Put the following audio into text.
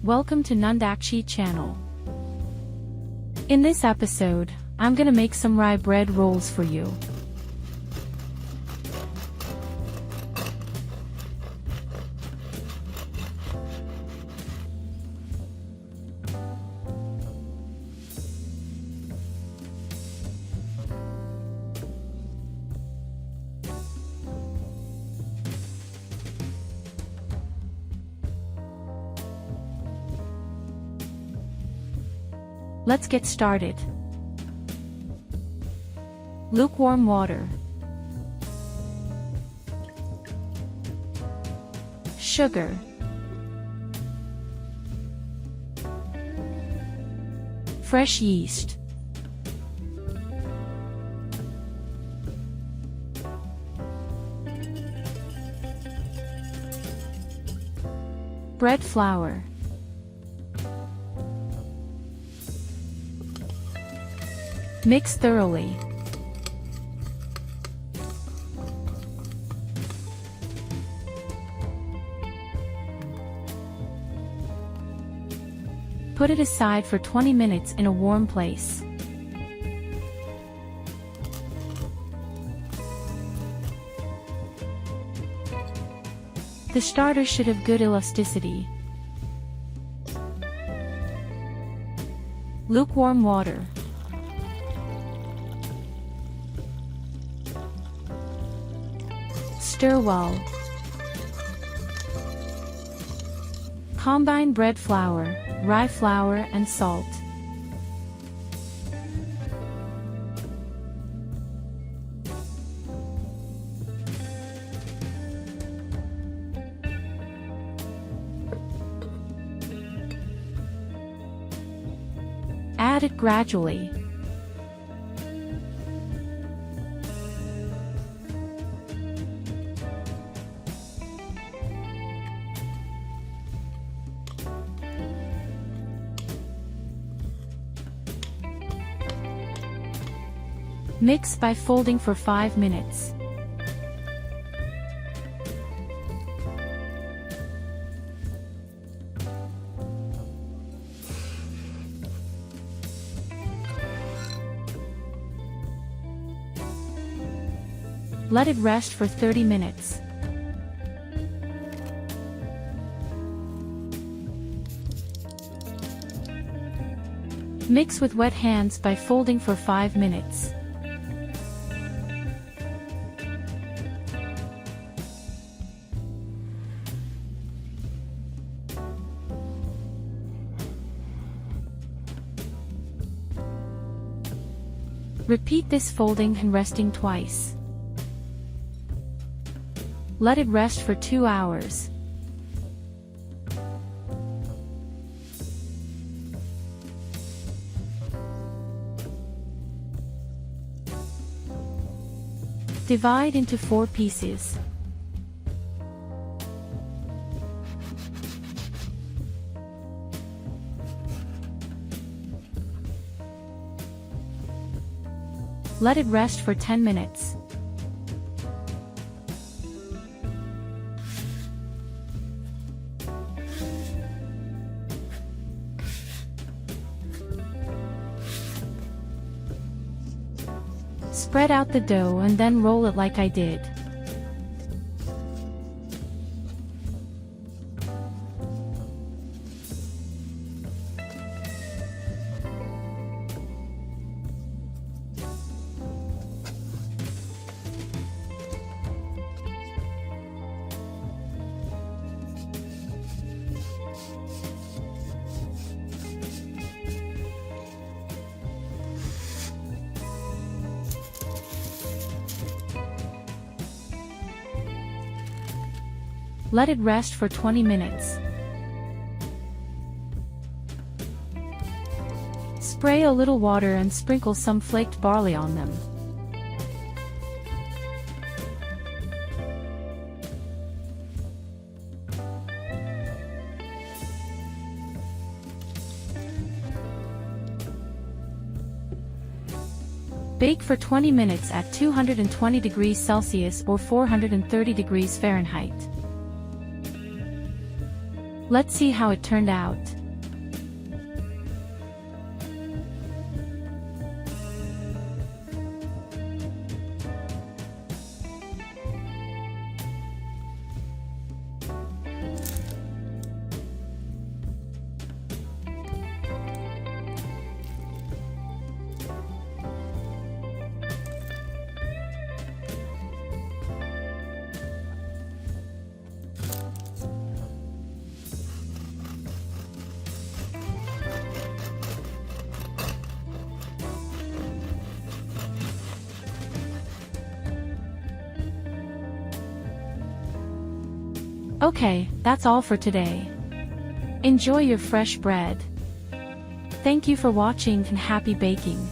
Welcome to Nundakshi channel. In this episode, I'm gonna make some rye bread rolls for you. Let's get started. Lukewarm water, sugar, fresh yeast, bread flour, mix thoroughly. Put it aside for 20 minutes in a warm place. The starter should have good elasticity. Lukewarm water. Stir well. Combine bread flour, rye flour and salt. Add it gradually. Mix by folding for 5 minutes. Let it rest for 30 minutes. Mix with wet hands by folding for 5 minutes. Repeat this folding and resting twice. Let it rest for 2 hours. Divide into 4 pieces. Let it rest for 10 minutes. Spread out the dough and then roll it like I did. Let it rest for 20 minutes. Spray a little water and sprinkle some flaked barley on them. Bake for 20 minutes at 220 degrees Celsius or 430 degrees Fahrenheit. Let's see how it turned out. Okay, that's all for today. Enjoy your fresh bread. Thank you for watching and happy baking.